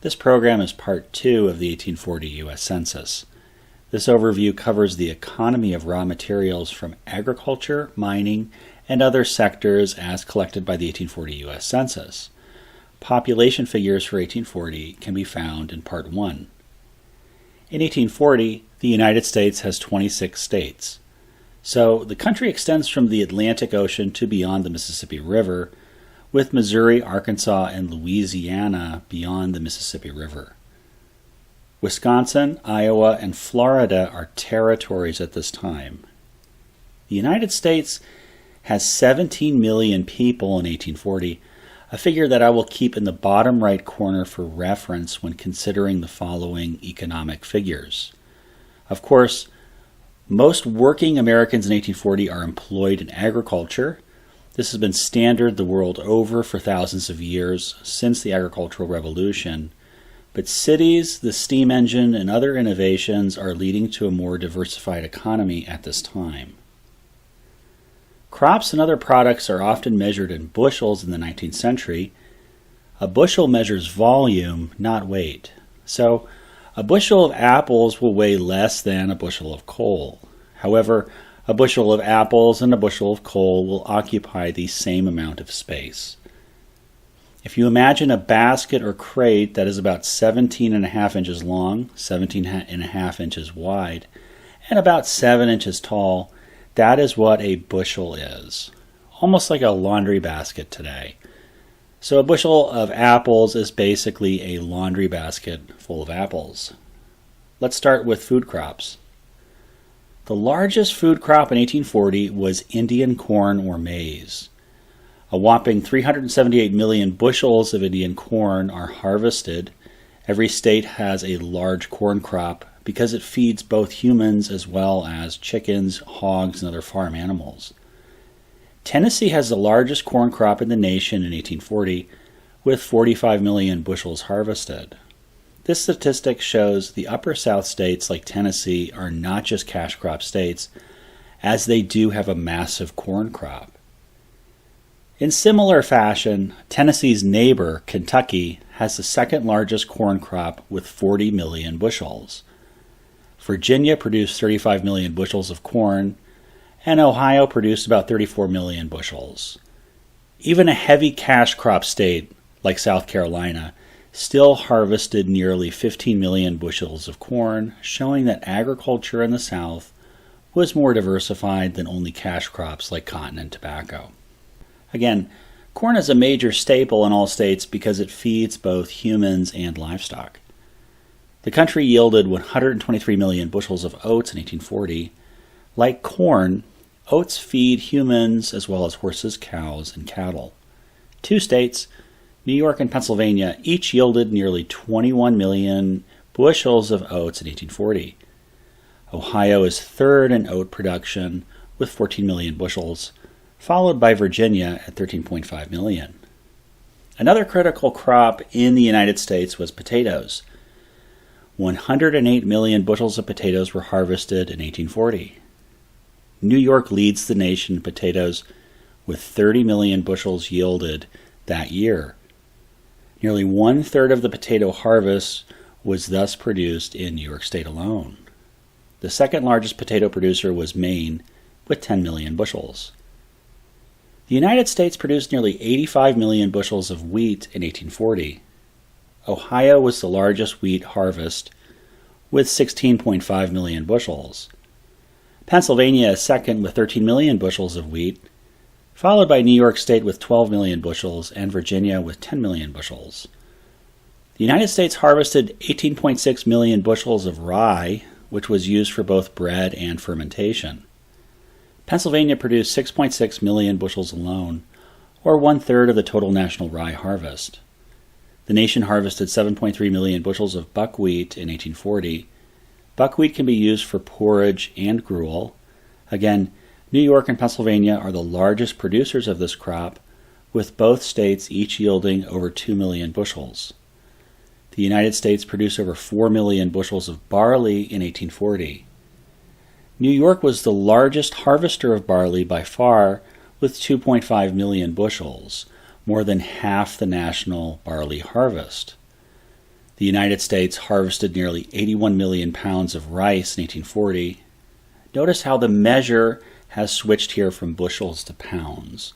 This program is part 2 of the 1840 US Census. This overview covers the economy of raw materials from agriculture, mining, and other sectors as collected by the 1840 US Census. Population figures for 1840 can be found in part 1. In 1840, the United States has 26 states. So the country extends from the Atlantic Ocean to beyond the Mississippi River, with Missouri, Arkansas, and Louisiana beyond the Mississippi River. Wisconsin, Iowa, and Florida are territories at this time. The United States has 17 million people in 1840, a figure that I will keep in the bottom right corner for reference when considering the following economic figures. Of course, most working Americans in 1840 are employed in agriculture. This has been standard the world over for thousands of years since the Agricultural Revolution. But cities, the steam engine, and other innovations are leading to a more diversified economy at this time. Crops and other products are often measured in bushels in the 19th century. A bushel measures volume, not weight. So, a bushel of apples will weigh less than a bushel of coal. However, a bushel of apples and a bushel of coal will occupy the same amount of space. If you imagine a basket or crate that is about 17.5 inches long, 17.5 inches wide, and about 7 inches tall, that is what a bushel is. Almost like a laundry basket today. So a bushel of apples is basically a laundry basket full of apples. Let's start with food crops. The largest food crop in 1840 was Indian corn or maize. A whopping 378 million bushels of Indian corn are harvested. Every state has a large corn crop because it feeds both humans as well as chickens, hogs, and other farm animals. Tennessee has the largest corn crop in the nation in 1840, with 45 million bushels harvested. This statistic shows the upper South states like Tennessee are not just cash crop states, as they do have a massive corn crop. In similar fashion, Tennessee's neighbor, Kentucky, has the second largest corn crop with 40 million bushels. Virginia produced 35 million bushels of corn, and Ohio produced about 34 million bushels. Even a heavy cash crop state like South Carolina still harvested nearly 15 million bushels of corn, showing that agriculture in the South was more diversified than only cash crops like cotton and tobacco. Again, corn is a major staple in all states because it feeds both humans and livestock. The country yielded 123 million bushels of oats in 1840. Like corn, oats feed humans as well as horses, cows, and cattle. Two states, New York and Pennsylvania, each yielded nearly 21 million bushels of oats in 1840. Ohio is third in oat production with 14 million bushels, followed by Virginia at 13.5 million. Another critical crop in the United States was potatoes. 108 million bushels of potatoes were harvested in 1840. New York leads the nation in potatoes with 30 million bushels yielded that year. Nearly one-third of the potato harvest was thus produced in New York State alone. The second largest potato producer was Maine, with 10 million bushels. The United States produced nearly 85 million bushels of wheat in 1840. Ohio was the largest wheat harvest, with 16.5 million bushels. Pennsylvania is second with 13 million bushels of wheat, followed by New York State with 12 million bushels and Virginia with 10 million bushels. The United States harvested 18.6 million bushels of rye, which was used for both bread and fermentation. Pennsylvania produced 6.6 million bushels alone, or one-third of the total national rye harvest. The nation harvested 7.3 million bushels of buckwheat in 1840. Buckwheat can be used for porridge and gruel. Again, New York and Pennsylvania are the largest producers of this crop, with both states each yielding over 2 million bushels. The United States produced over 4 million bushels of barley in 1840. New York was the largest harvester of barley by far, with 2.5 million bushels, more than half the national barley harvest. The United States harvested nearly 81 million pounds of rice in 1840. Notice how the measure has switched here from bushels to pounds.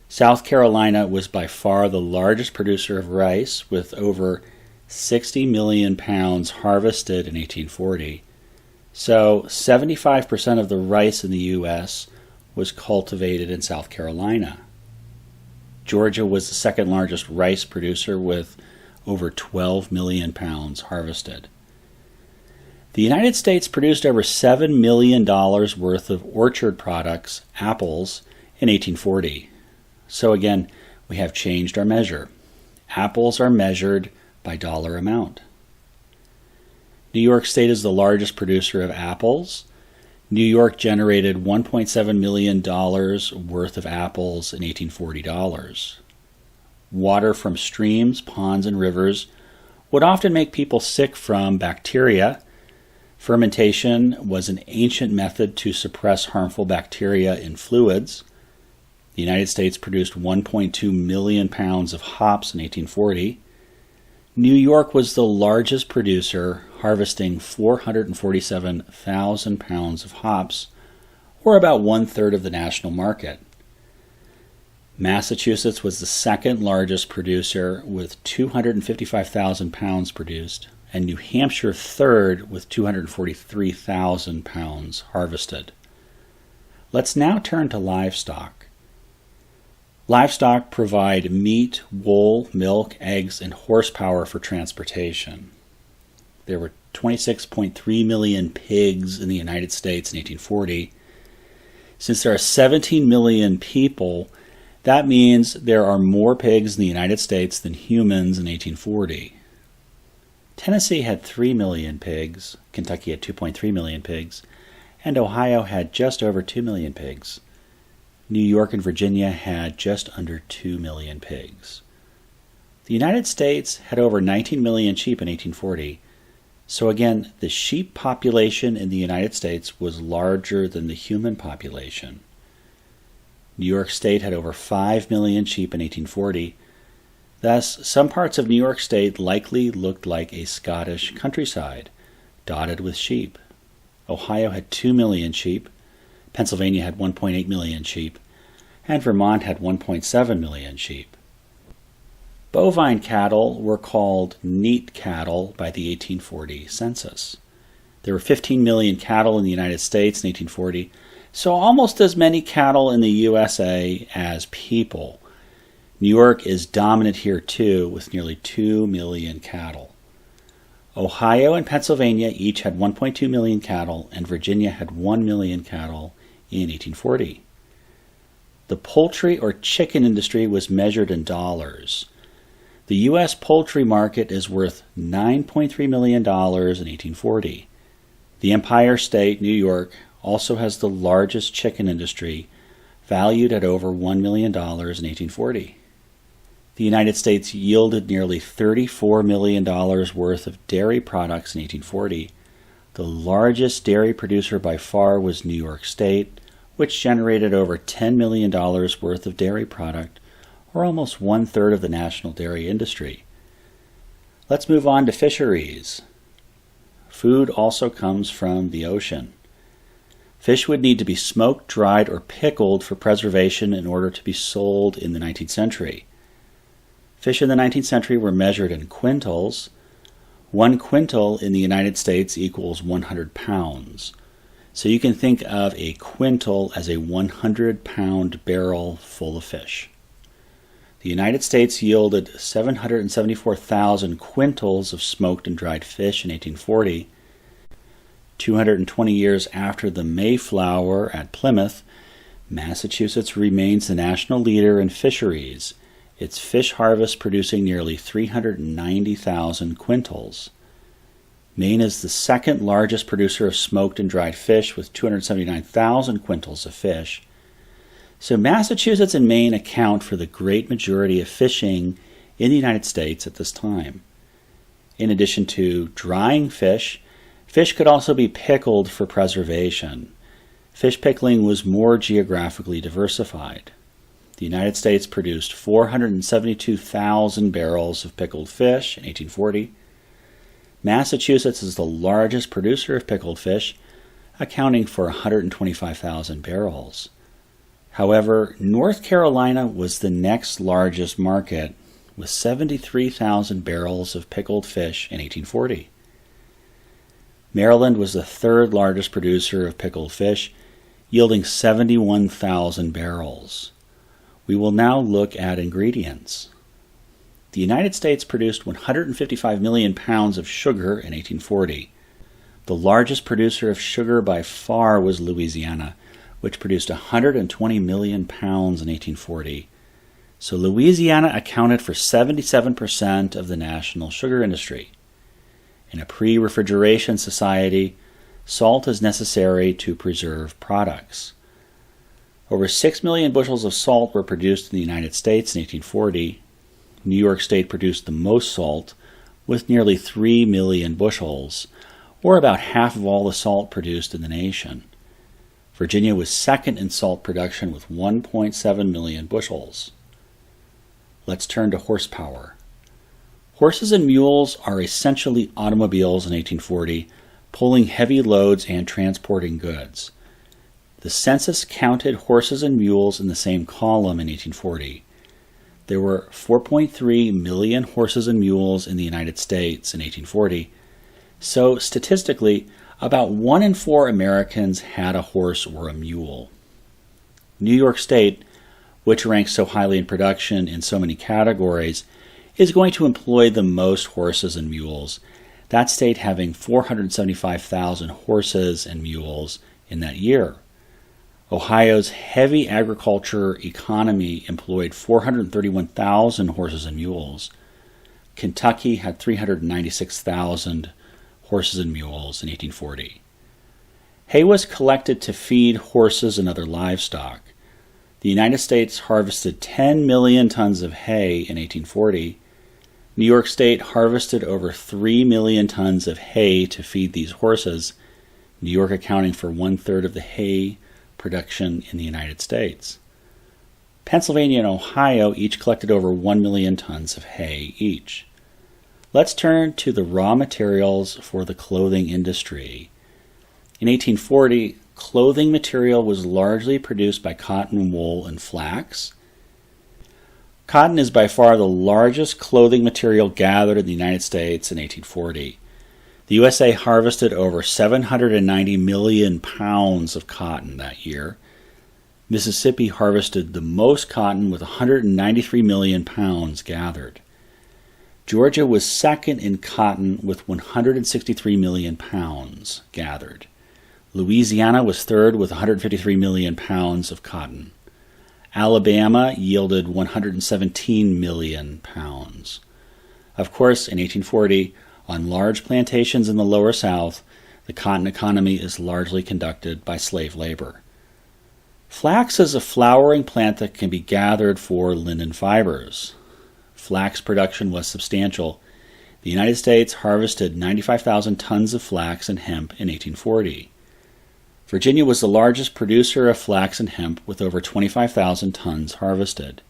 South Carolina was by far the largest producer of rice, with over 60 million pounds harvested in 1840. So 75% of the rice in the U.S. was cultivated in South Carolina. Georgia was the second largest rice producer with over 12 million pounds harvested. The United States produced over $7 million worth of orchard products, apples, in 1840. So again, we have changed our measure. Apples are measured by dollar amount. New York State is the largest producer of apples. New York generated $1.7 million worth of apples in 1840 dollars. Water from streams, ponds, and rivers would often make people sick from bacteria. Fermentation was an ancient method to suppress harmful bacteria in fluids. The United States produced 1.2 million pounds of hops in 1840. New York was the largest producer, harvesting 447,000 pounds of hops, or about 1/3 of the national market. Massachusetts was the second largest producer with 255,000 pounds produced, and New Hampshire third with 243,000 pounds harvested. Let's now turn to livestock. Livestock provide meat, wool, milk, eggs, and horsepower for transportation. There were 26.3 million pigs in the United States in 1840. Since there are 17 million people, that means there are more pigs in the United States than humans in 1840. Tennessee had 3 million pigs, Kentucky had 2.3 million pigs, and Ohio had just over 2 million pigs. New York and Virginia had just under 2 million pigs. The United States had over 19 million sheep in 1840. So again, the sheep population in the United States was larger than the human population. New York State had over 5 million sheep in 1840. Thus, some parts of New York State likely looked like a Scottish countryside, dotted with sheep. Ohio had 2 million sheep, Pennsylvania had 1.8 million sheep, and Vermont had 1.7 million sheep. Bovine cattle were called neat cattle by the 1840 census. There were 15 million cattle in the United States in 1840, so almost as many cattle in the USA as people. New York is dominant here too, with nearly 2 million cattle. Ohio and Pennsylvania each had 1.2 million cattle, and Virginia had 1 million cattle in 1840. The poultry or chicken industry was measured in dollars. The U.S. poultry market is worth $9.3 million in 1840. The Empire State, New York, also has the largest chicken industry, valued at over $1 million in 1840. The United States yielded nearly $34 million worth of dairy products in 1840. The largest dairy producer by far was New York State, which generated over $10 million worth of dairy product, or almost 1/3 of the national dairy industry. Let's move on to fisheries. Food also comes from the ocean. Fish would need to be smoked, dried, or pickled for preservation in order to be sold in the 19th century. Fish in the 19th century were measured in quintals. 1 quintal in the United States equals 100 pounds. So you can think of a quintal as a 100-pound barrel full of fish. The United States yielded 774,000 quintals of smoked and dried fish in 1840. 220 years after the Mayflower at Plymouth, Massachusetts remains the national leader in fisheries, its fish harvest producing nearly 390,000 quintals. Maine is the second largest producer of smoked and dried fish with 279,000 quintals of fish. So Massachusetts and Maine account for the great majority of fishing in the United States at this time. In addition to drying fish, fish could also be pickled for preservation. Fish pickling was more geographically diversified. The United States produced 472,000 barrels of pickled fish in 1840. Massachusetts is the largest producer of pickled fish, accounting for 125,000 barrels. However, North Carolina was the next largest market, with 73,000 barrels of pickled fish in 1840. Maryland was the third largest producer of pickled fish, yielding 71,000 barrels. We will now look at ingredients. The United States produced 155 million pounds of sugar in 1840. The largest producer of sugar by far was Louisiana, which produced 120 million pounds in 1840. So Louisiana accounted for 77% of the national sugar industry. In a pre-refrigeration society, salt is necessary to preserve products. Over 6 million bushels of salt were produced in the United States in 1840. New York State produced the most salt, with nearly 3 million bushels, or about half of all the salt produced in the nation. Virginia was second in salt production with 1.7 million bushels. Let's turn to horsepower. Horses and mules are essentially automobiles in 1840, pulling heavy loads and transporting goods. The census counted horses and mules in the same column in 1840. There were 4.3 million horses and mules in the United States in 1840, so statistically, about 1 in 4 Americans had a horse or a mule. New York State, which ranks so highly in production in so many categories, is going to employ the most horses and mules, that state having 475,000 horses and mules in that year. Ohio's heavy agriculture economy employed 431,000 horses and mules. Kentucky had 396,000 horses and mules in 1840. Hay was collected to feed horses and other livestock. The United States harvested 10 million tons of hay in 1840. New York State harvested over 3 million tons of hay to feed these horses, New York accounting for 1/3 of the hay production in the United States. Pennsylvania and Ohio each collected over 1 million tons of hay each. Let's turn to the raw materials for the clothing industry. In 1840, clothing material was largely produced by cotton, wool, and flax. Cotton is by far the largest clothing material gathered in the United States in 1840. The USA harvested over 790 million pounds of cotton that year. Mississippi harvested the most cotton with 193 million pounds gathered. Georgia was second in cotton with 163 million pounds gathered. Louisiana was third with 153 million pounds of cotton. Alabama yielded 117 million pounds. Of course, in 1840, on large plantations in the Lower South, the cotton economy is largely conducted by slave labor. Flax is a flowering plant that can be gathered for linen fibers. Flax production was substantial. The United States harvested 95,000 tons of flax and hemp in 1840. Virginia was the largest producer of flax and hemp with over 25,000 tons harvested.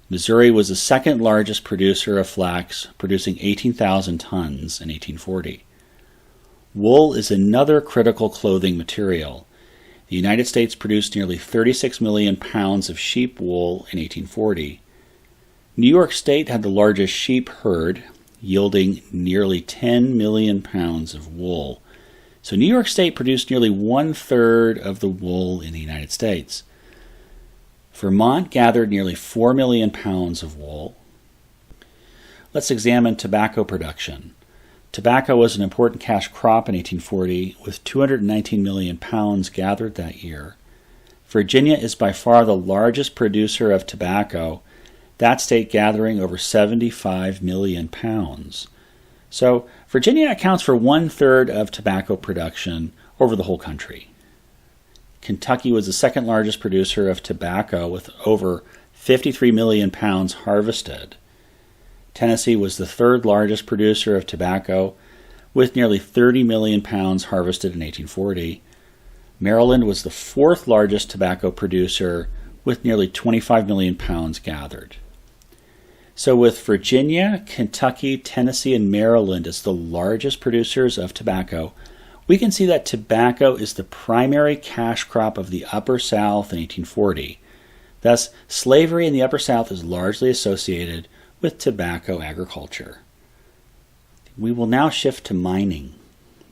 Missouri was the second largest producer of flax, producing 18,000 tons in 1840. Wool is another critical clothing material. The United States produced nearly 36 million pounds of sheep wool in 1840. New York State had the largest sheep herd, yielding nearly 10 million pounds of wool. So New York State produced nearly 1/3 of the wool in the United States. Vermont gathered nearly 4 million pounds of wool. Let's examine tobacco production. Tobacco was an important cash crop in 1840, with 219 million pounds gathered that year. Virginia is by far the largest producer of tobacco, that state gathering over 75 million pounds. So Virginia accounts for 1/3 of tobacco production over the whole country. Kentucky was the second largest producer of tobacco with over 53 million pounds harvested. Tennessee was the third largest producer of tobacco with nearly 30 million pounds harvested in 1840. Maryland was the fourth largest tobacco producer with nearly 25 million pounds gathered. So with Virginia, Kentucky, Tennessee, and Maryland as the largest producers of tobacco, we can see that tobacco is the primary cash crop of the Upper South in 1840. Thus, slavery in the Upper South is largely associated with tobacco agriculture. We will now shift to mining.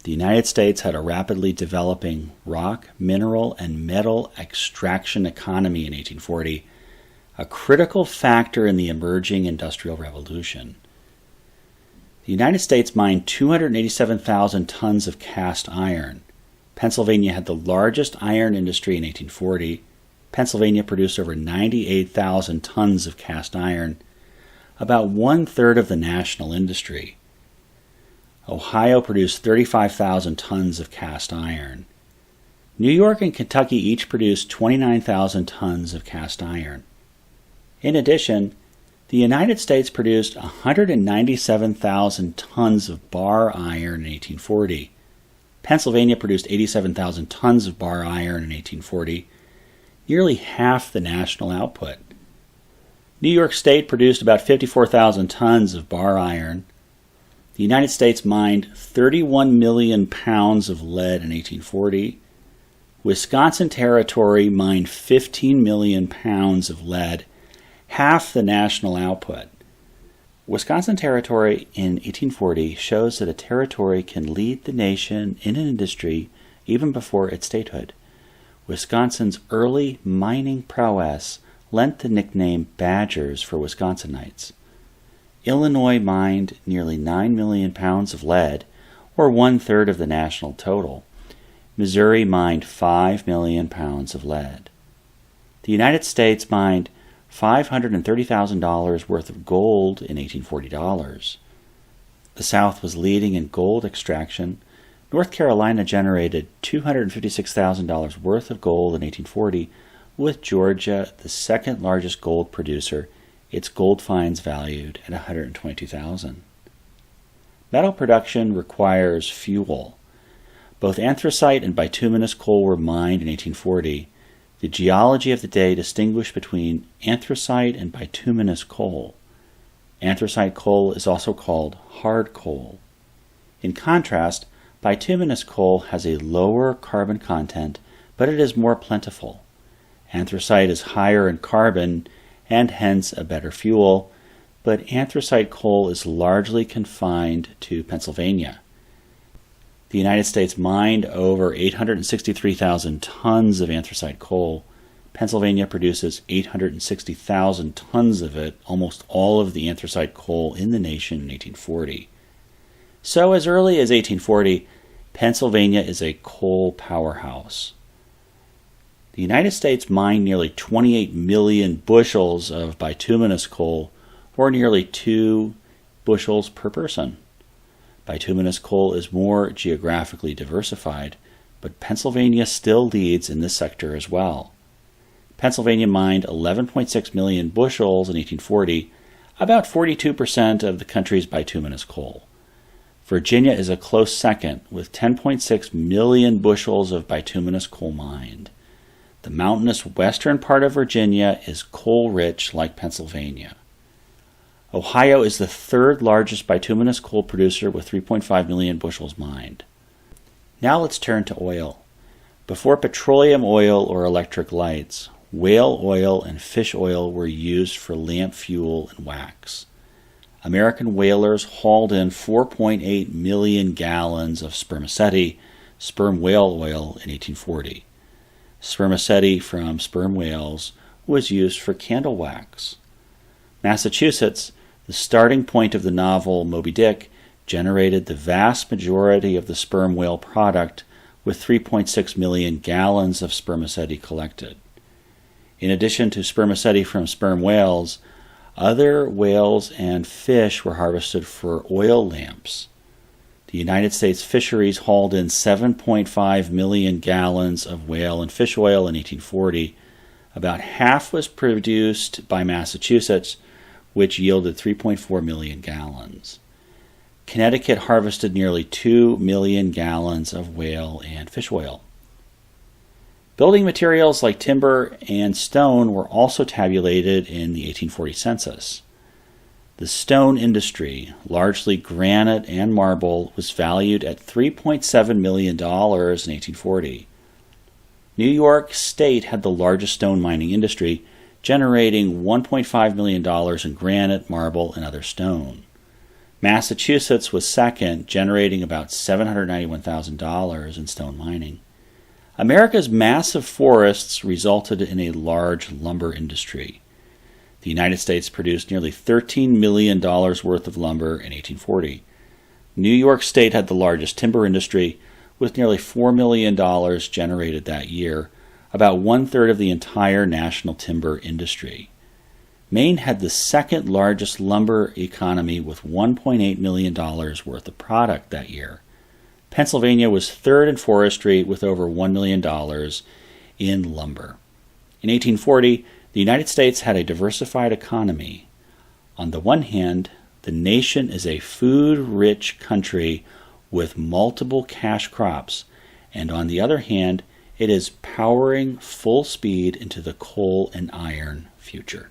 The United States had a rapidly developing rock, mineral, and metal extraction economy in 1840, a critical factor in the emerging Industrial Revolution. The United States mined 287,000 tons of cast iron. Pennsylvania had the largest iron industry in 1840. Pennsylvania produced over 98,000 tons of cast iron, about one-third of the national industry. Ohio produced 35,000 tons of cast iron. New York and Kentucky each produced 29,000 tons of cast iron. In addition, the United States produced 197,000 tons of bar iron in 1840. Pennsylvania produced 87,000 tons of bar iron in 1840, nearly half the national output. New York State produced about 54,000 tons of bar iron. The United States mined 31 million pounds of lead in 1840. Wisconsin Territory mined 15 million pounds of lead, half the national output. Wisconsin Territory in 1840 shows that a territory can lead the nation in an industry even before its statehood. Wisconsin's early mining prowess lent the nickname Badgers for Wisconsinites. Illinois mined nearly 9 million pounds of lead, or one-third of the national total. Missouri mined 5 million pounds of lead. The United States mined $530,000 worth of gold in 1840 dollars. The South was leading in gold extraction. North Carolina generated $256,000 worth of gold in 1840, with Georgia the second largest gold producer, its gold finds valued at $122,000. Metal production requires fuel. Both anthracite and bituminous coal were mined in 1840. The geology of the day distinguished between anthracite and bituminous coal. Anthracite coal is also called hard coal. In contrast, bituminous coal has a lower carbon content, but it is more plentiful. Anthracite is higher in carbon and hence a better fuel, but anthracite coal is largely confined to Pennsylvania. The United States mined over 863,000 tons of anthracite coal. Pennsylvania produces 860,000 tons of it, almost all of the anthracite coal in the nation in 1840. So as early as 1840, Pennsylvania is a coal powerhouse. The United States mined nearly 28 million bushels of bituminous coal, or nearly 2 bushels per person. Bituminous coal is more geographically diversified, but Pennsylvania still leads in this sector as well. Pennsylvania mined 11.6 million bushels in 1840, about 42% of the country's bituminous coal. Virginia is a close second, with 10.6 million bushels of bituminous coal mined. The mountainous western part of Virginia is coal-rich like Pennsylvania. Ohio is the third largest bituminous coal producer with 3.5 million bushels mined. Now let's turn to oil. Before petroleum oil or electric lights, whale oil and fish oil were used for lamp fuel and wax. American whalers hauled in 4.8 million gallons of spermaceti, sperm whale oil, in 1840. Spermaceti from sperm whales was used for candle wax. Massachusetts, the starting point of the novel Moby Dick, generated the vast majority of the sperm whale product with 3.6 million gallons of spermaceti collected. In addition to spermaceti from sperm whales, other whales and fish were harvested for oil lamps. The United States Fisheries hauled in 7.5 million gallons of whale and fish oil in 1840. About half was produced by Massachusetts, which yielded 3.4 million gallons. Connecticut harvested nearly 2 million gallons of whale and fish oil. Building materials like timber and stone were also tabulated in the 1840 census. The stone industry, largely granite and marble, was valued at $3.7 million in 1840. New York State had the largest stone mining industry, generating $1.5 million in granite, marble, and other stone. Massachusetts was second, generating about $791,000 in stone mining. America's massive forests resulted in a large lumber industry. The United States produced nearly $13 million worth of lumber in 1840. New York State had the largest timber industry, with nearly $4 million generated that year, about one-third of the entire national timber industry. Maine had the second largest lumber economy with $1.8 million worth of product that year. Pennsylvania was third in forestry with over $1 million in lumber. In 1840, the United States had a diversified economy. On the one hand, the nation is a food-rich country with multiple cash crops, and on the other hand, it is powering full speed into the coal and iron future.